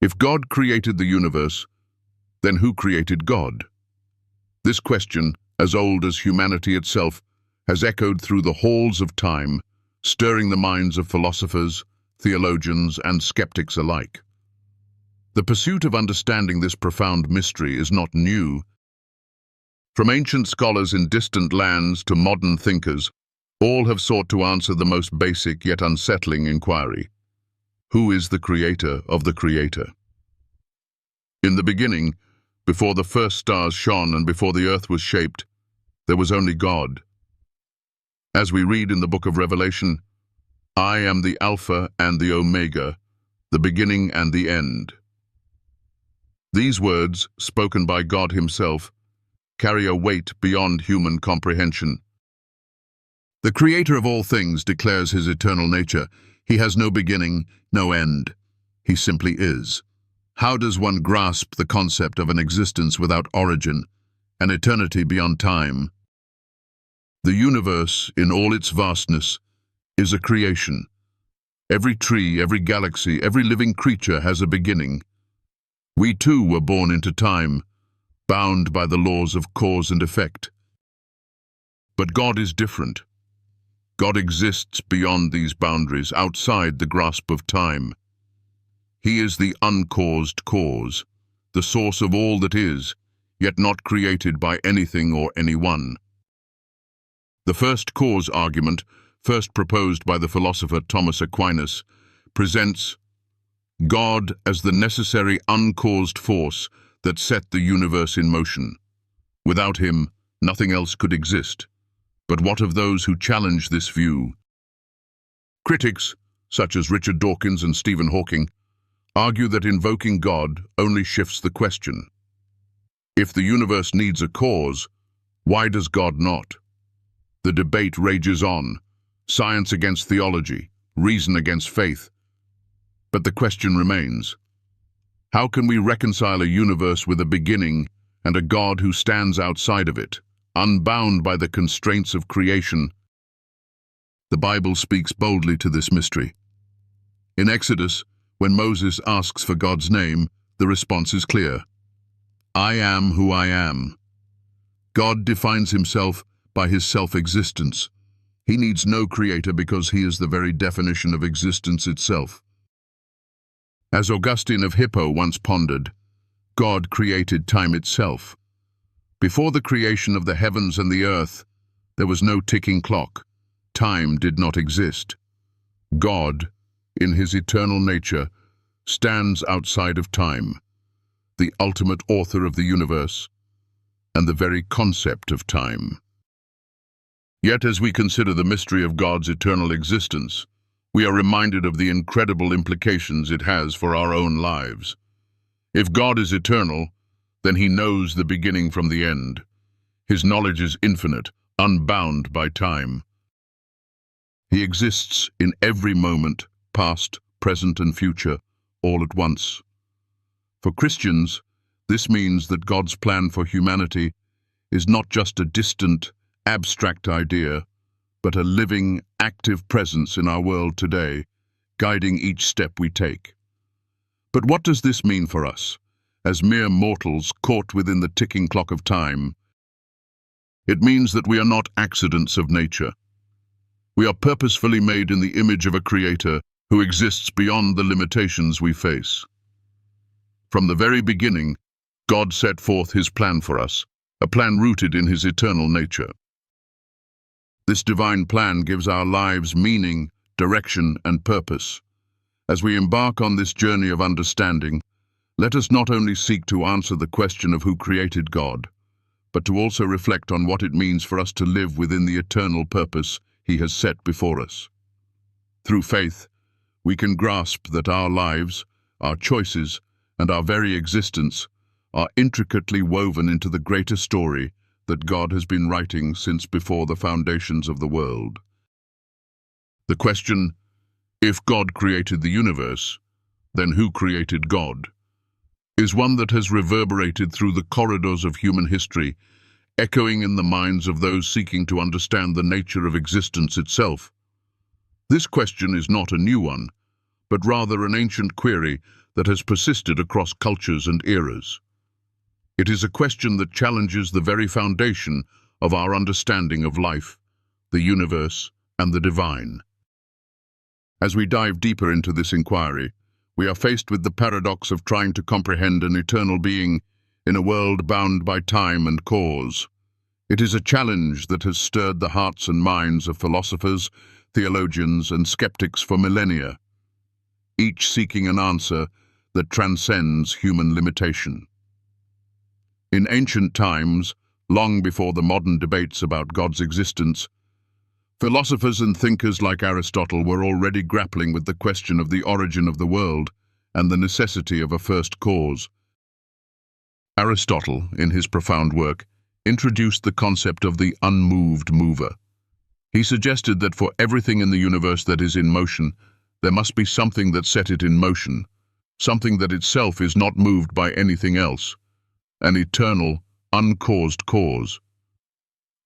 If God created the universe, then who created God? This question, as old as humanity itself, has echoed through the halls of time, stirring the minds of philosophers, theologians, and skeptics alike. The pursuit of understanding this profound mystery is not new. From ancient scholars in distant lands to modern thinkers, all have sought to answer the most basic yet unsettling inquiry. Who is the creator of the creator? In the beginning, before the first stars shone and before the earth was shaped, there was only God. As we read in the book of Revelation, I am the Alpha and the Omega, the beginning and the end. These words, spoken by God himself, carry a weight beyond human comprehension. The Creator of all things declares his eternal nature. He has no beginning, no end. He simply is. How does one grasp the concept of an existence without origin, an eternity beyond time? The universe, in all its vastness, is a creation. Every tree, every galaxy, every living creature has a beginning. We too were born into time, bound by the laws of cause and effect. But God is different. God exists beyond these boundaries, outside the grasp of time. He is the uncaused cause, the source of all that is, yet not created by anything or anyone. The first cause argument, first proposed by the philosopher Thomas Aquinas, presents God as the necessary uncaused force that set the universe in motion. Without him, nothing else could exist. But what of those who challenge this view? Critics, such as Richard Dawkins and Stephen Hawking, argue that invoking God only shifts the question. If the universe needs a cause, why does God not? The debate rages on, science against theology, reason against faith. But the question remains, how can we reconcile a universe with a beginning and a God who stands outside of it, unbound by the constraints of creation? The Bible speaks boldly to this mystery. In Exodus, when Moses asks for God's name, the response is clear. I am who I am. God defines himself by his self-existence. He needs no creator because he is the very definition of existence itself. As Augustine of Hippo once pondered, God created time itself. Before the creation of the heavens and the earth, there was no ticking clock. Time did not exist. God, in his eternal nature, stands outside of time, the ultimate author of the universe, and the very concept of time. Yet as we consider the mystery of God's eternal existence, we are reminded of the incredible implications it has for our own lives. If God is eternal, then he knows the beginning from the end. His knowledge is infinite, unbound by time. He exists in every moment, past, present, and future, all at once. For Christians, this means that God's plan for humanity is not just a distant, abstract idea, but a living, active presence in our world today, guiding each step we take. But what does this mean for us, as mere mortals caught within the ticking clock of time? It means that we are not accidents of nature. We are purposefully made in the image of a creator who exists beyond the limitations we face. From the very beginning, God set forth his plan for us, a plan rooted in his eternal nature. This divine plan gives our lives meaning, direction, and purpose. As we embark on this journey of understanding, let us not only seek to answer the question of who created God, but to also reflect on what it means for us to live within the eternal purpose he has set before us. Through faith, we can grasp that our lives, our choices, and our very existence are intricately woven into the greater story that God has been writing since before the foundations of the world. The question, if God created the universe, then who created God, is one that has reverberated through the corridors of human history, echoing in the minds of those seeking to understand the nature of existence itself. This question is not a new one, but rather an ancient query that has persisted across cultures and eras. It is a question that challenges the very foundation of our understanding of life, the universe, and the divine. As we dive deeper into this inquiry, we are faced with the paradox of trying to comprehend an eternal being in a world bound by time and cause. It is a challenge that has stirred the hearts and minds of philosophers, theologians, and skeptics for millennia, each seeking an answer that transcends human limitation. In ancient times, long before the modern debates about God's existence, philosophers and thinkers like Aristotle were already grappling with the question of the origin of the world and the necessity of a first cause. Aristotle, in his profound work, introduced the concept of the unmoved mover. He suggested that for everything in the universe that is in motion, there must be something that set it in motion, something that itself is not moved by anything else, an eternal, uncaused cause.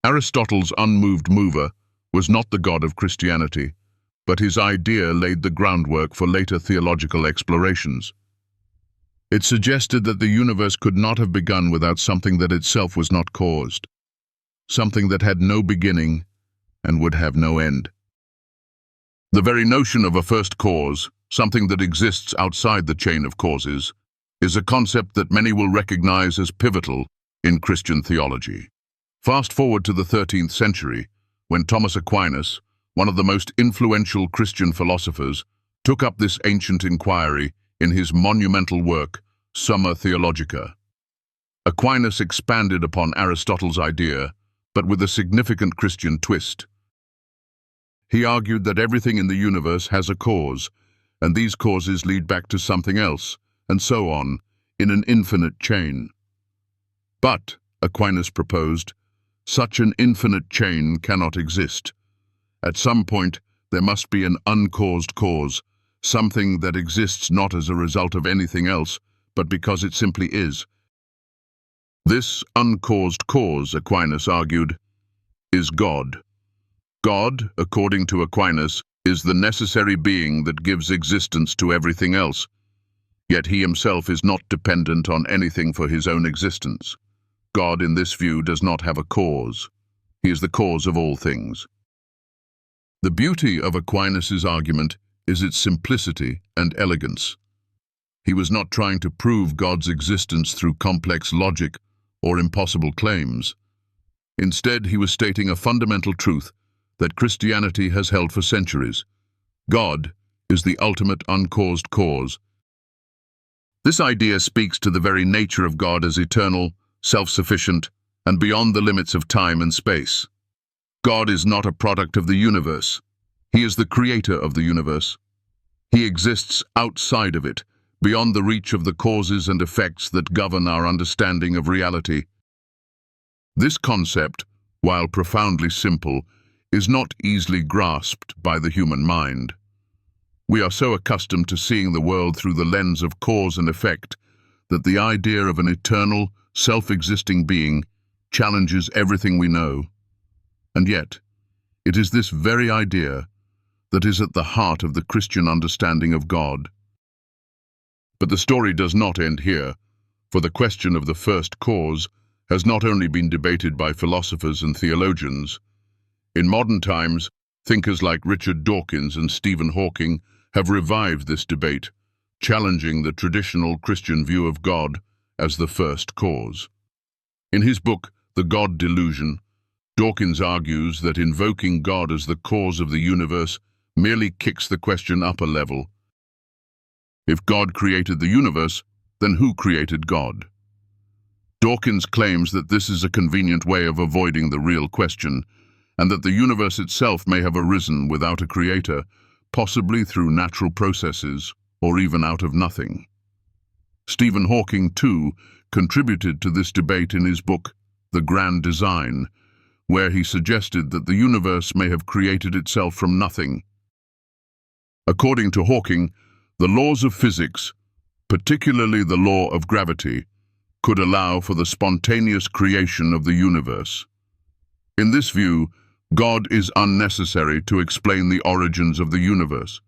Aristotle's unmoved mover was not the God of Christianity, but his idea laid the groundwork for later theological explorations. It suggested that the universe could not have begun without something that itself was not caused, something that had no beginning and would have no end. The very notion of a first cause, something that exists outside the chain of causes, is a concept that many will recognize as pivotal in Christian theology. Fast forward to the 13th century, when Thomas Aquinas, one of the most influential Christian philosophers, took up this ancient inquiry in his monumental work, Summa Theologica. Aquinas expanded upon Aristotle's idea, but with a significant Christian twist. He argued that everything in the universe has a cause, and these causes lead back to something else, and so on, in an infinite chain. But, Aquinas proposed, such an infinite chain cannot exist. At some point, there must be an uncaused cause, something that exists not as a result of anything else, but because it simply is. This uncaused cause, Aquinas argued, is God. God, according to Aquinas, is the necessary being that gives existence to everything else, yet he himself is not dependent on anything for his own existence. God, in this view, does not have a cause. He is the cause of all things. The beauty of Aquinas' argument is its simplicity and elegance. He was not trying to prove God's existence through complex logic or impossible claims. Instead, he was stating a fundamental truth that Christianity has held for centuries. God is the ultimate uncaused cause. This idea speaks to the very nature of God as eternal, self-sufficient, and beyond the limits of time and space. God is not a product of the universe. He is the creator of the universe. He exists outside of it, beyond the reach of the causes and effects that govern our understanding of reality. This concept, while profoundly simple, is not easily grasped by the human mind. We are so accustomed to seeing the world through the lens of cause and effect that the idea of an eternal, self-existing being challenges everything we know. And yet, it is this very idea that is at the heart of the Christian understanding of God. But the story does not end here, for the question of the first cause has not only been debated by philosophers and theologians. In modern times, thinkers like Richard Dawkins and Stephen Hawking have revived this debate, challenging the traditional Christian view of God as the first cause. In his book, The God Delusion, Dawkins argues that invoking God as the cause of the universe merely kicks the question up a level. If God created the universe, then who created God? Dawkins claims that this is a convenient way of avoiding the real question, and that the universe itself may have arisen without a creator, possibly through natural processes or even out of nothing. Stephen Hawking, too, contributed to this debate in his book, The Grand Design, where he suggested that the universe may have created itself from nothing. According to Hawking, the laws of physics, particularly the law of gravity, could allow for the spontaneous creation of the universe. In this view, God is unnecessary to explain the origins of the universe.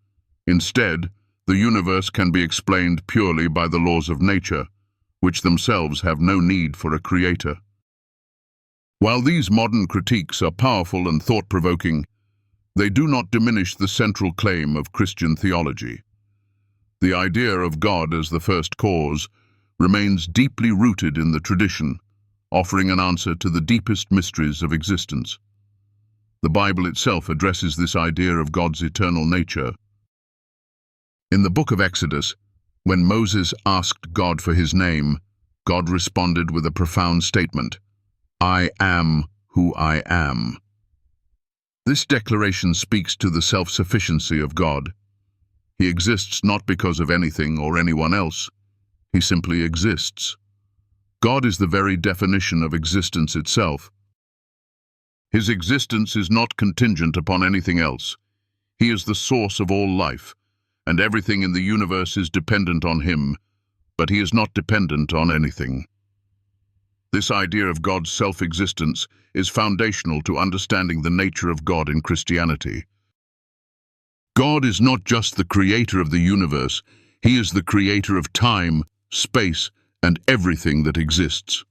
Instead, the universe can be explained purely by the laws of nature, which themselves have no need for a creator. While these modern critiques are powerful and thought-provoking, they do not diminish the central claim of Christian theology. The idea of God as the first cause remains deeply rooted in the tradition, offering an answer to the deepest mysteries of existence. The Bible itself addresses this idea of God's eternal nature. In the book of Exodus, when Moses asked God for his name, God responded with a profound statement, "I am who I am." This declaration speaks to the self-sufficiency of God. He exists not because of anything or anyone else. He simply exists. God is the very definition of existence itself. His existence is not contingent upon anything else. He is the source of all life, and everything in the universe is dependent on him, but he is not dependent on anything. This idea of God's self-existence is foundational to understanding the nature of God in Christianity. God is not just the creator of the universe, he is the creator of time, space, and everything that exists.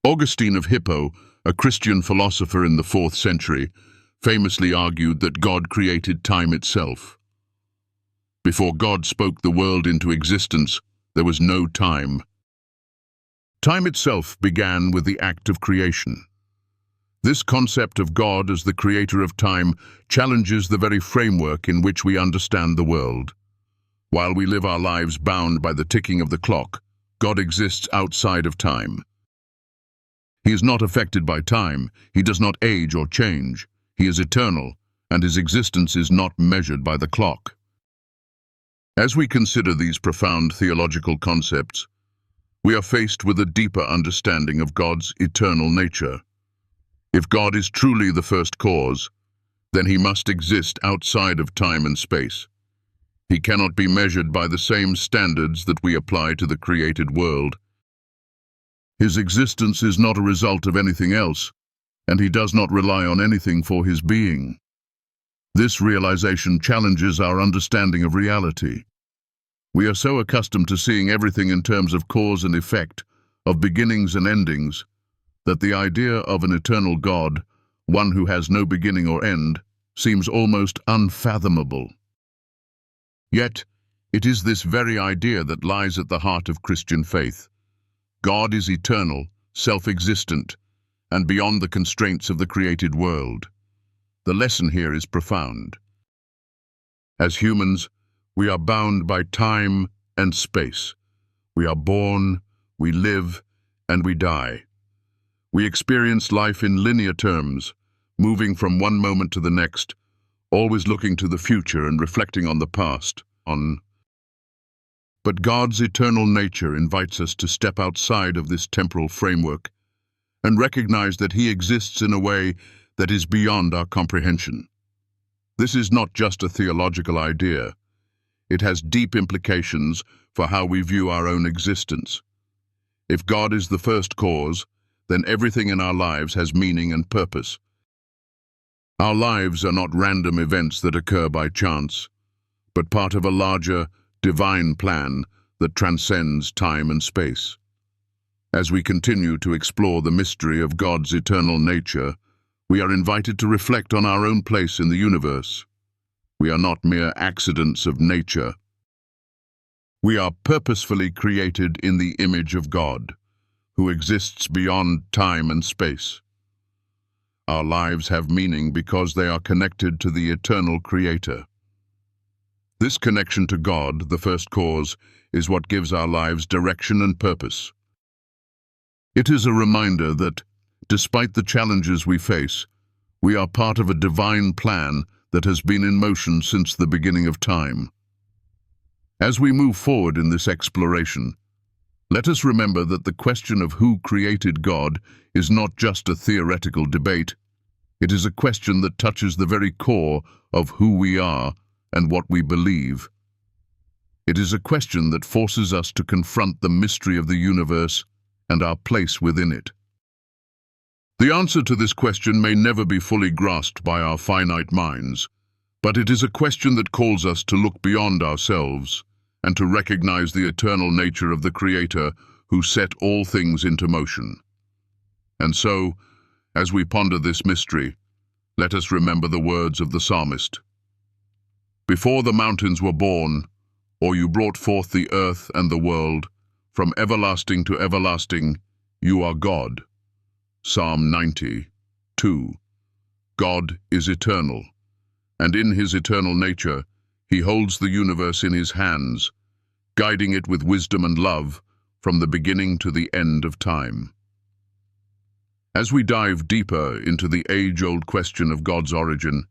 Augustine of Hippo, a Christian philosopher in the 4th century, famously argued that God created time itself. Before God spoke the world into existence, there was no time. Time itself began with the act of creation. This concept of God as the creator of time challenges the very framework in which we understand the world. While we live our lives bound by the ticking of the clock, God exists outside of time. He is not affected by time, he does not age or change, he is eternal, and his existence is not measured by the clock. As we consider these profound theological concepts, we are faced with a deeper understanding of God's eternal nature. If God is truly the first cause, then he must exist outside of time and space. He cannot be measured by the same standards that we apply to the created world. His existence is not a result of anything else, and he does not rely on anything for his being. This realization challenges our understanding of reality. We are so accustomed to seeing everything in terms of cause and effect, of beginnings and endings, that the idea of an eternal God, one who has no beginning or end, seems almost unfathomable. Yet, it is this very idea that lies at the heart of Christian faith. God is eternal, self-existent, and beyond the constraints of the created world. The lesson here is profound. As humans, we are bound by time and space. We are born, we live, and we die. We experience life in linear terms, moving from one moment to the next, always looking to the future and reflecting on the past. But God's eternal nature invites us to step outside of this temporal framework and recognize that he exists in a way that is beyond our comprehension. This is not just a theological idea. It has deep implications for how we view our own existence. If God is the first cause, then everything in our lives has meaning and purpose. Our lives are not random events that occur by chance, but part of a larger, divine plan that transcends time and space. As we continue to explore the mystery of God's eternal nature, we are invited to reflect on our own place in the universe. We are not mere accidents of nature. We are purposefully created in the image of God, who exists beyond time and space. Our lives have meaning because they are connected to the eternal Creator. This connection to God, the first cause, is what gives our lives direction and purpose. It is a reminder that, despite the challenges we face, we are part of a divine plan that has been in motion since the beginning of time. As we move forward in this exploration, let us remember that the question of who created God is not just a theoretical debate. It is a question that touches the very core of who we are and what we believe. It is a question that forces us to confront the mystery of the universe and our place within it. The answer to this question may never be fully grasped by our finite minds, But it is a question that calls us to look beyond ourselves and to recognize the eternal nature of the Creator who set all things into motion. And so, as we ponder this mystery, let us remember the words of the psalmist. Before the mountains were born, or you brought forth the earth and the world, from everlasting to everlasting, you are God. Psalm 90:2. God is eternal, and in his eternal nature, he holds the universe in his hands, guiding it with wisdom and love from the beginning to the end of time. As we dive deeper into the age-old question of God's origin,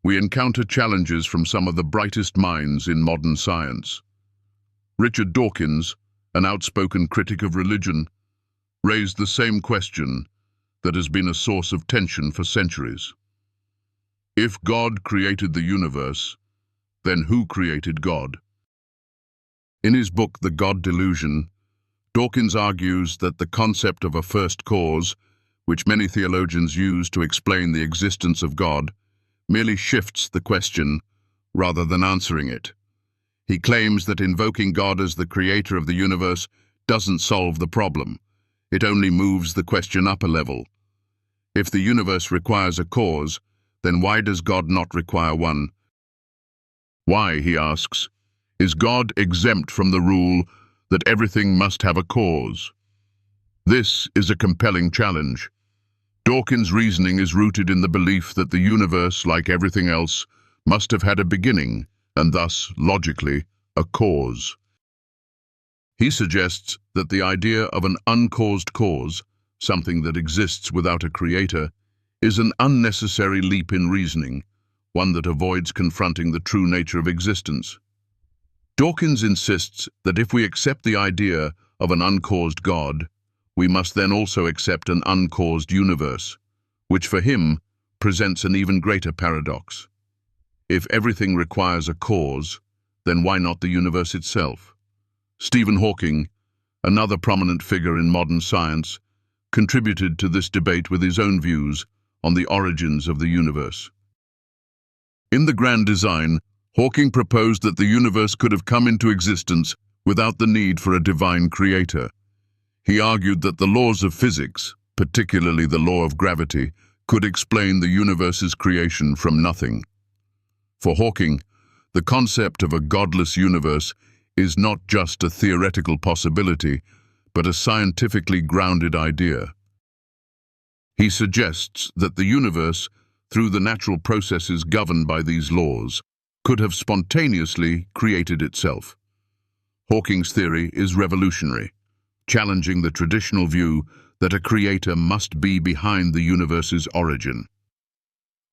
we encounter challenges from some of the brightest minds in modern science. Richard Dawkins, an outspoken critic of religion, raised the same question that has been a source of tension for centuries. If God created the universe, then who created God? In his book, The God Delusion, Dawkins argues that the concept of a first cause, which many theologians use to explain the existence of God, merely shifts the question rather than answering it. He claims that invoking God as the creator of the universe doesn't solve the problem. It only moves the question up a level. If the universe requires a cause, then why does God not require one? Why, he asks, is God exempt from the rule that everything must have a cause? This is a compelling challenge. Dawkins' reasoning is rooted in the belief that the universe, like everything else, must have had a beginning, and thus, logically, a cause. He suggests that the idea of an uncaused cause, something that exists without a creator, is an unnecessary leap in reasoning, one that avoids confronting the true nature of existence. Dawkins insists that if we accept the idea of an uncaused God, we must then also accept an uncaused universe, which for him presents an even greater paradox. If everything requires a cause, then why not the universe itself? Stephen Hawking, another prominent figure in modern science, contributed to this debate with his own views on the origins of the universe. In The Grand Design, Hawking proposed that the universe could have come into existence without the need for a divine creator. He argued that the laws of physics, particularly the law of gravity, could explain the universe's creation from nothing. For Hawking, the concept of a godless universe is not just a theoretical possibility, but a scientifically grounded idea. He suggests that the universe, through the natural processes governed by these laws, could have spontaneously created itself. Hawking's theory is revolutionary, challenging the traditional view that a creator must be behind the universe's origin.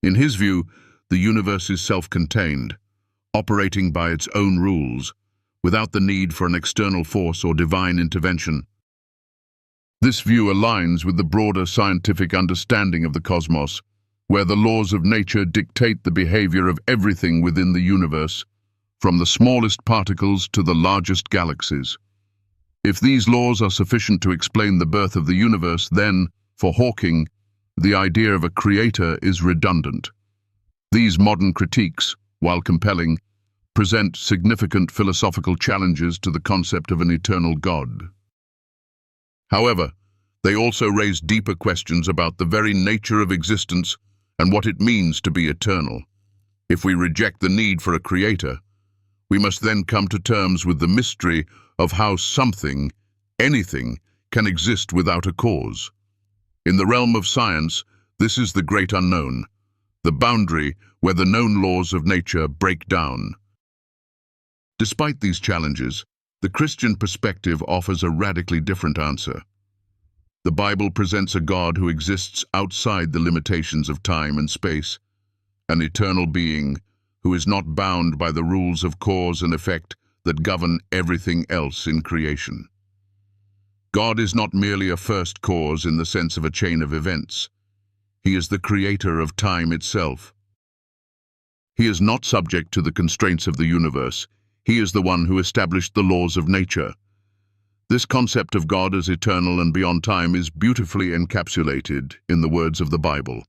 In his view, the universe is self-contained, operating by its own rules, without the need for an external force or divine intervention. This view aligns with the broader scientific understanding of the cosmos, where the laws of nature dictate the behavior of everything within the universe, from the smallest particles to the largest galaxies. If these laws are sufficient to explain the birth of the universe, then, for Hawking, the idea of a creator is redundant. These modern critiques, while compelling, present significant philosophical challenges to the concept of an eternal God. However, they also raise deeper questions about the very nature of existence and what it means to be eternal. If we reject the need for a creator, we must then come to terms with the mystery of how something, anything, can exist without a cause. In the realm of science, this is the great unknown, the boundary where the known laws of nature break down. Despite these challenges, the Christian perspective offers a radically different answer. The Bible presents a God who exists outside the limitations of time and space, an eternal being who is not bound by the rules of cause and effect that govern everything else in creation. God is not merely a first cause in the sense of a chain of events. He is the creator of time itself. He is not subject to the constraints of the universe. He is the one who established the laws of nature. This concept of God as eternal and beyond time is beautifully encapsulated in the words of the Bible.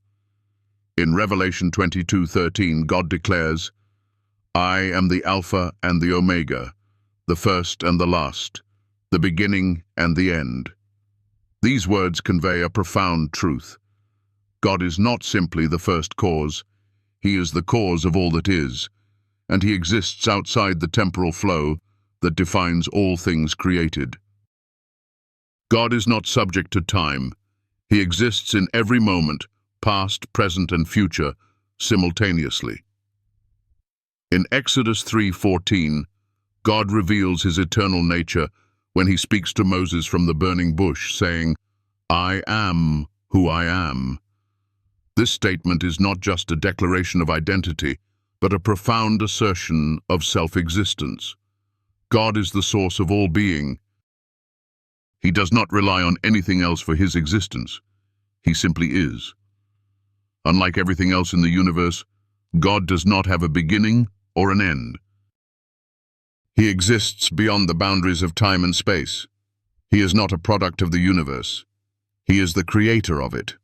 In Revelation 22:13, God declares, "I am the Alpha and the Omega, the first and the last, the beginning and the end." These words convey a profound truth. God is not simply the first cause, He is the cause of all that is, and He exists outside the temporal flow that defines all things created. God is not subject to time. He exists in every moment, past, present, and future, simultaneously. In Exodus 3:14, God reveals His eternal nature when He speaks to Moses from the burning bush, saying, "I am who I am." This statement is not just a declaration of identity, but a profound assertion of self-existence. God is the source of all being. He does not rely on anything else for His existence. He simply is. Unlike everything else in the universe, God does not have a beginning or an end. He exists beyond the boundaries of time and space. He is not a product of the universe. He is the creator of it.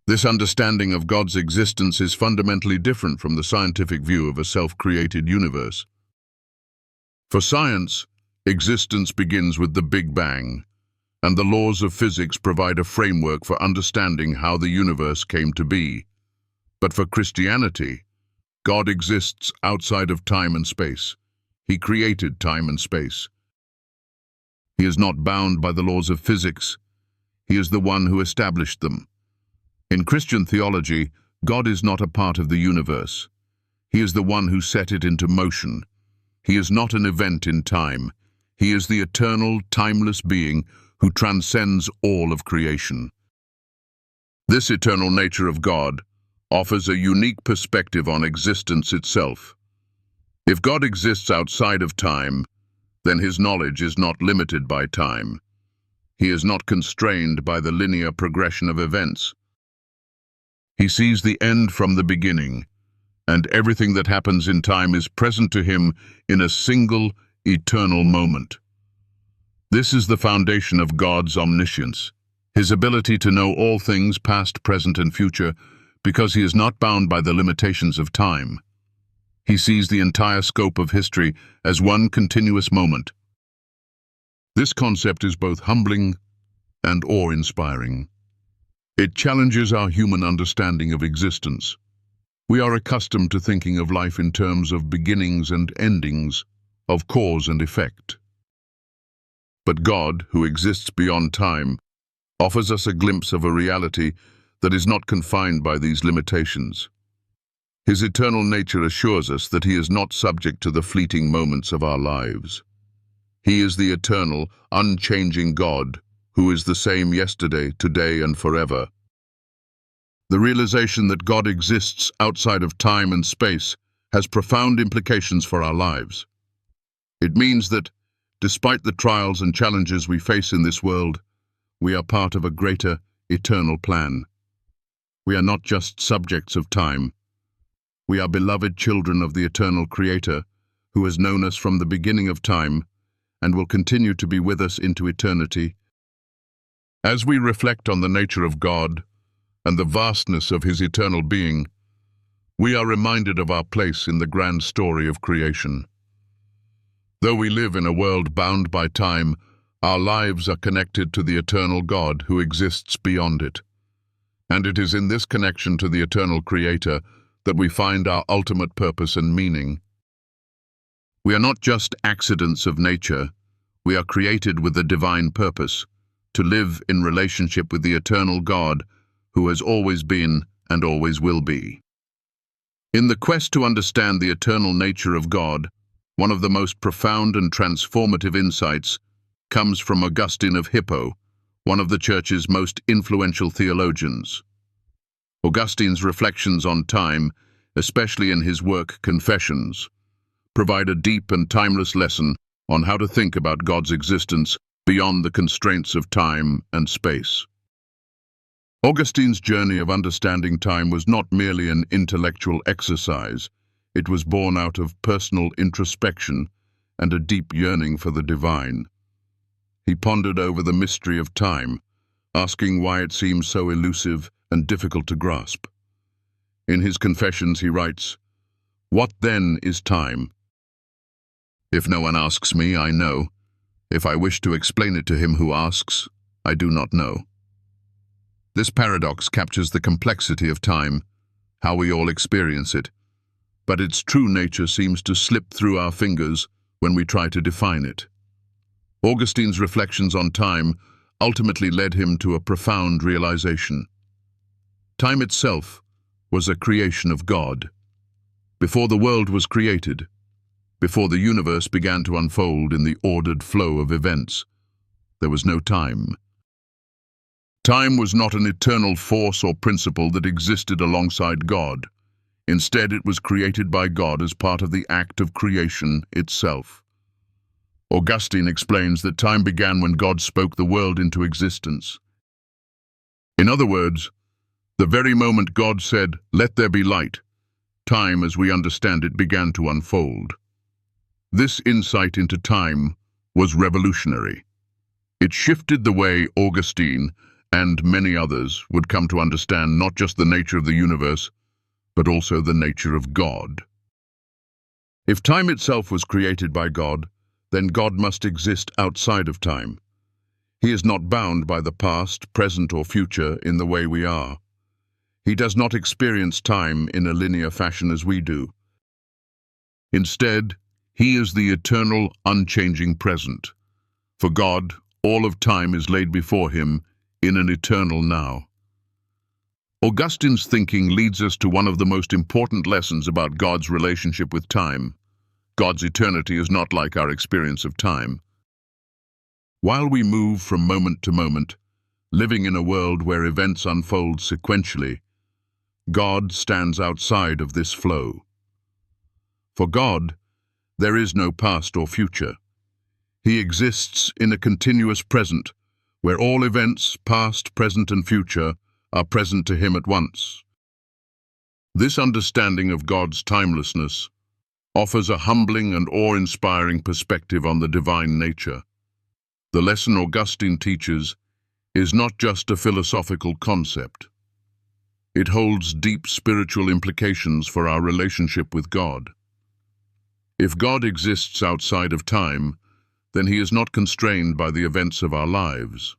This understanding of God's existence is fundamentally different from the scientific view of a self-created universe. For science, existence begins with the Big Bang, and the laws of physics provide a framework for understanding how the universe came to be. But for Christianity, God exists outside of time and space. He created time and space. He is not bound by the laws of physics. He is the one who established them. In Christian theology, God is not a part of the universe. He is the one who set it into motion. He is not an event in time. He is the eternal, timeless being who transcends all of creation. This eternal nature of God offers a unique perspective on existence itself. If God exists outside of time, then His knowledge is not limited by time. He is not constrained by the linear progression of events. He sees the end from the beginning, and everything that happens in time is present to Him in a single, eternal moment. This is the foundation of God's omniscience, His ability to know all things past, present, and future, because He is not bound by the limitations of time. He sees the entire scope of history as one continuous moment. This concept is both humbling and awe-inspiring. It challenges our human understanding of existence. We are accustomed to thinking of life in terms of beginnings and endings, of cause and effect. But God, who exists beyond time, offers us a glimpse of a reality that is not confined by these limitations. His eternal nature assures us that He is not subject to the fleeting moments of our lives. He is the eternal, unchanging God, who is the same yesterday, today, and forever. The realization that God exists outside of time and space has profound implications for our lives. It means that, despite the trials and challenges we face in this world, we are part of a greater, eternal plan. We are not just subjects of time. We are beloved children of the eternal Creator, who has known us from the beginning of time and will continue to be with us into eternity. As we reflect on the nature of God and the vastness of His eternal being, we are reminded of our place in the grand story of creation. Though we live in a world bound by time, our lives are connected to the eternal God who exists beyond it. And it is in this connection to the eternal Creator that we find our ultimate purpose and meaning. We are not just accidents of nature. We are created with a divine purpose, to live in relationship with the eternal God who has always been and always will be. In the quest to understand the eternal nature of God, one of the most profound and transformative insights comes from Augustine of Hippo, one of the Church's most influential theologians. Augustine's reflections on time, especially in his work Confessions, provide a deep and timeless lesson on how to think about God's existence beyond the constraints of time and space. Augustine's journey of understanding time was not merely an intellectual exercise. It was born out of personal introspection and a deep yearning for the divine. He pondered over the mystery of time, asking why it seems so elusive and difficult to grasp. In his Confessions he writes, "What then is time? If no one asks me, I know. If I wish to explain it to him who asks, I do not know." This paradox captures the complexity of time, how we all experience it, but its true nature seems to slip through our fingers when we try to define it. Augustine's reflections on time ultimately led him to a profound realization. Time itself was a creation of God. Before the world was created, before the universe began to unfold in the ordered flow of events, there was no time. Time was not an eternal force or principle that existed alongside God. Instead, it was created by God as part of the act of creation itself. Augustine explains that time began when God spoke the world into existence. In other words, the very moment God said, "Let there be light," time as we understand it began to unfold. This insight into time was revolutionary. It shifted the way Augustine and many others would come to understand not just the nature of the universe, but also the nature of God. If time itself was created by God, then God must exist outside of time. He is not bound by the past, present, or future in the way we are. He does not experience time in a linear fashion as we do. Instead, he is the eternal, unchanging present. For God, all of time is laid before him in an eternal now. Augustine's thinking leads us to one of the most important lessons about God's relationship with time. God's eternity is not like our experience of time. While we move from moment to moment, living in a world where events unfold sequentially, God stands outside of this flow. For God, there is no past or future. He exists in a continuous present, where all events, past, present, and future, are present to him at once. This understanding of God's timelessness offers a humbling and awe-inspiring perspective on the divine nature. The lesson Augustine teaches is not just a philosophical concept. It holds deep spiritual implications for our relationship with God. If God exists outside of time, then he is not constrained by the events of our lives.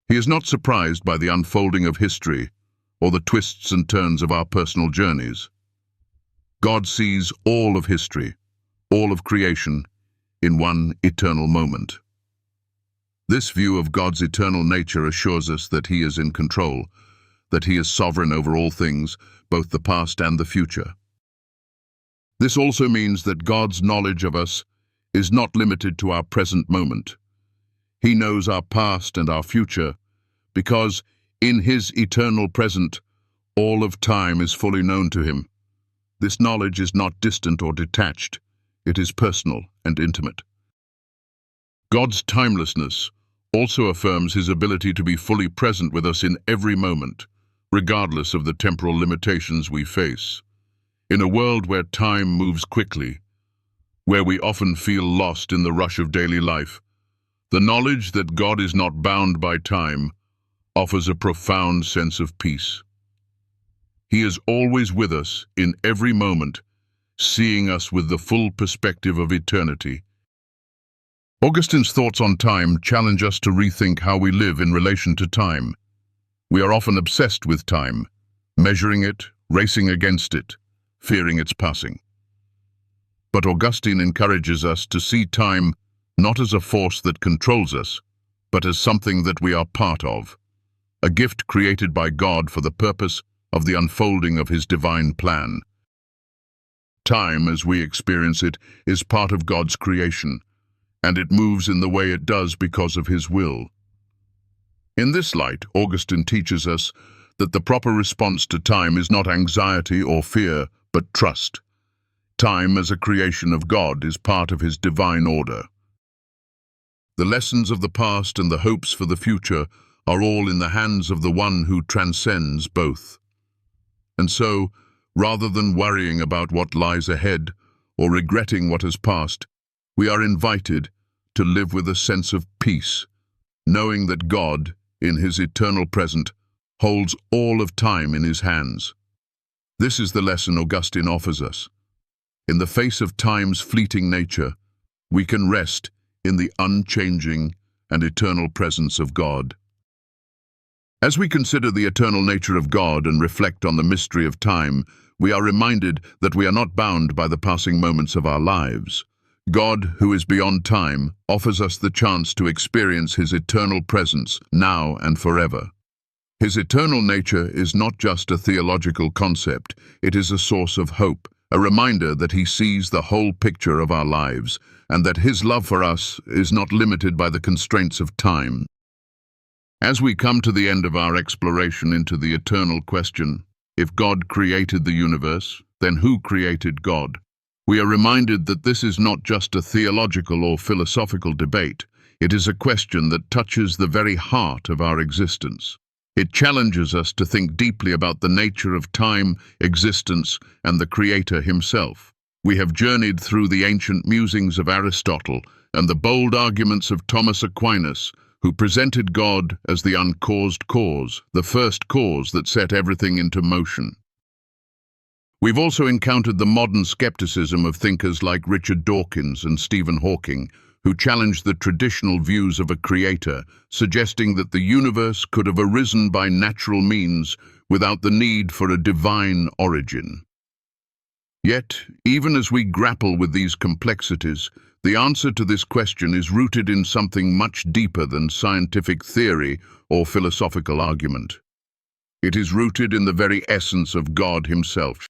He is not surprised by the unfolding of history or the twists and turns of our personal journeys. God sees all of history, all of creation, in one eternal moment. This view of God's eternal nature assures us that he is in control, that he is sovereign over all things, both the past and the future. This also means that God's knowledge of us is not limited to our present moment. He knows our past and our future, because in his eternal present, all of time is fully known to him. This knowledge is not distant or detached. It is personal and intimate. God's timelessness also affirms his ability to be fully present with us in every moment, regardless of the temporal limitations we face. In a world where time moves quickly, where we often feel lost in the rush of daily life, the knowledge that God is not bound by time offers a profound sense of peace. He is always with us in every moment, seeing us with the full perspective of eternity. Augustine's thoughts on time challenge us to rethink how we live in relation to time. We are often obsessed with time, measuring it, racing against it, fearing its passing. But Augustine encourages us to see time not as a force that controls us, but as something that we are part of, a gift created by God for the purpose of the unfolding of his divine plan. Time, as we experience it, is part of God's creation, and it moves in the way it does because of his will. In this light, Augustine teaches us that the proper response to time is not anxiety or fear, but trust. Time, as a creation of God, is part of his divine order. The lessons of the past and the hopes for the future are all in the hands of the one who transcends both. And so, rather than worrying about what lies ahead or regretting what has passed, we are invited to live with a sense of peace, knowing that God, in his eternal present, holds all of time in his hands. This is the lesson Augustine offers us. In the face of time's fleeting nature, we can rest in the unchanging and eternal presence of God. As we consider the eternal nature of God and reflect on the mystery of time, we are reminded that we are not bound by the passing moments of our lives. God, who is beyond time, offers us the chance to experience His eternal presence now and forever. His eternal nature is not just a theological concept, it is a source of hope, a reminder that He sees the whole picture of our lives, and that His love for us is not limited by the constraints of time. As we come to the end of our exploration into the eternal question, if God created the universe, then who created God? We are reminded that this is not just a theological or philosophical debate. It is a question that touches the very heart of our existence. It challenges us to think deeply about the nature of time, existence, and the Creator Himself. We have journeyed through the ancient musings of Aristotle and the bold arguments of Thomas Aquinas, who presented God as the uncaused cause, the first cause that set everything into motion. We've also encountered the modern skepticism of thinkers like Richard Dawkins and Stephen Hawking, who challenged the traditional views of a creator, suggesting that the universe could have arisen by natural means without the need for a divine origin. Yet, even as we grapple with these complexities, the answer to this question is rooted in something much deeper than scientific theory or philosophical argument. It is rooted in the very essence of God Himself.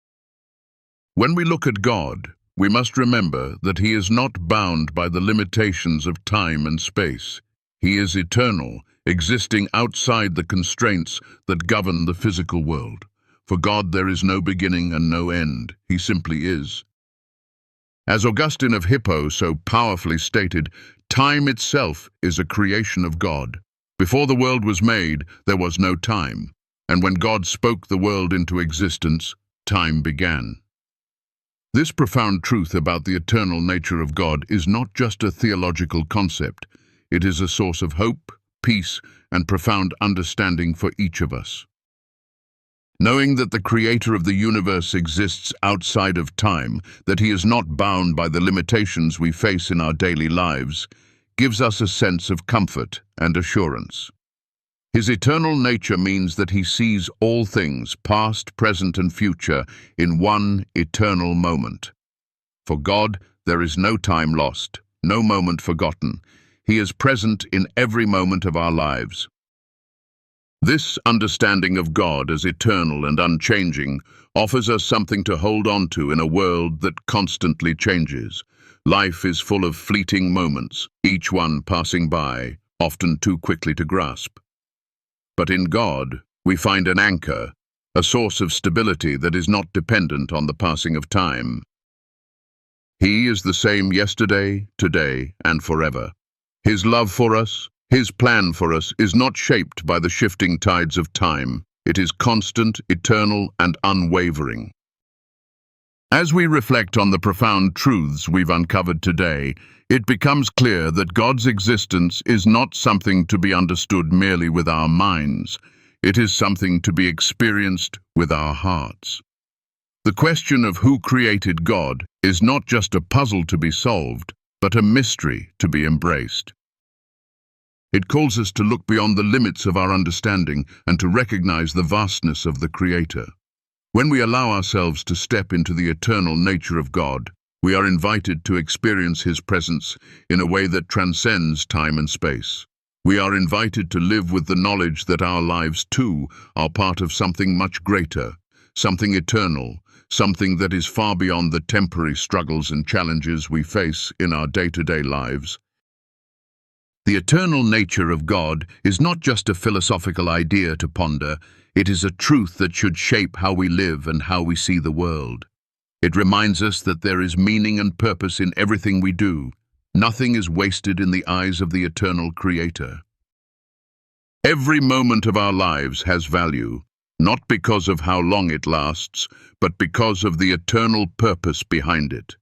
When we look at God, we must remember that He is not bound by the limitations of time and space. He is eternal, existing outside the constraints that govern the physical world. For God there is no beginning and no end. He simply is. As Augustine of Hippo so powerfully stated, time itself is a creation of God. Before the world was made, there was no time, and when God spoke the world into existence, time began. This profound truth about the eternal nature of God is not just a theological concept. It is a source of hope, peace, and profound understanding for each of us. Knowing that the Creator of the universe exists outside of time, that He is not bound by the limitations we face in our daily lives, gives us a sense of comfort and assurance. His eternal nature means that He sees all things, past, present, and future, in one eternal moment. For God, there is no time lost, no moment forgotten. He is present in every moment of our lives. This understanding of God as eternal and unchanging offers us something to hold on to in a world that constantly changes. Life is full of fleeting moments, each one passing by, often too quickly to grasp. But in God, we find an anchor, a source of stability that is not dependent on the passing of time. He is the same yesterday, today, and forever. His love for us, His plan for us is not shaped by the shifting tides of time. It is constant, eternal, and unwavering. As we reflect on the profound truths we've uncovered today, it becomes clear that God's existence is not something to be understood merely with our minds. It is something to be experienced with our hearts. The question of who created God is not just a puzzle to be solved, but a mystery to be embraced. It calls us to look beyond the limits of our understanding and to recognize the vastness of the Creator. When we allow ourselves to step into the eternal nature of God, we are invited to experience His presence in a way that transcends time and space. We are invited to live with the knowledge that our lives, too, are part of something much greater, something eternal, something that is far beyond the temporary struggles and challenges we face in our day-to-day lives. The eternal nature of God is not just a philosophical idea to ponder, it is a truth that should shape how we live and how we see the world. It reminds us that there is meaning and purpose in everything we do. Nothing is wasted in the eyes of the eternal Creator. Every moment of our lives has value, not because of how long it lasts, but because of the eternal purpose behind it.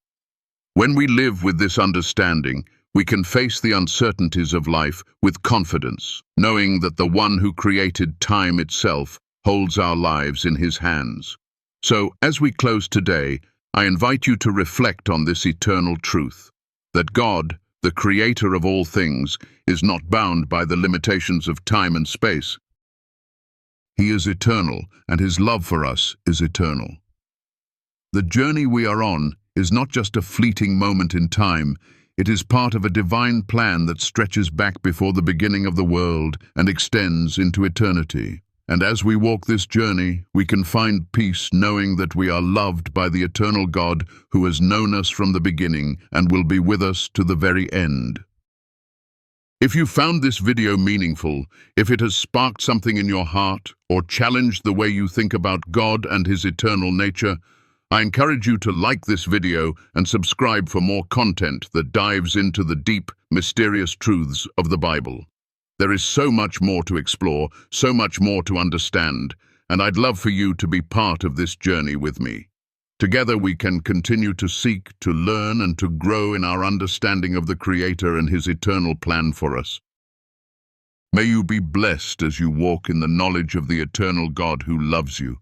When we live with this understanding, we can face the uncertainties of life with confidence, knowing that the one who created time itself holds our lives in His hands. So, as we close today, I invite you to reflect on this eternal truth, that God, the creator of all things, is not bound by the limitations of time and space. He is eternal, and his love for us is eternal. The journey we are on is not just a fleeting moment in time, it is part of a divine plan that stretches back before the beginning of the world and extends into eternity. And as we walk this journey, we can find peace knowing that we are loved by the eternal God who has known us from the beginning and will be with us to the very end. If you found this video meaningful, if it has sparked something in your heart or challenged the way you think about God and his eternal nature, I encourage you to like this video and subscribe for more content that dives into the deep, mysterious truths of the Bible. There is so much more to explore, so much more to understand, and I'd love for you to be part of this journey with me. Together we can continue to seek, to learn, and to grow in our understanding of the Creator and his eternal plan for us. May you be blessed as you walk in the knowledge of the eternal God who loves you.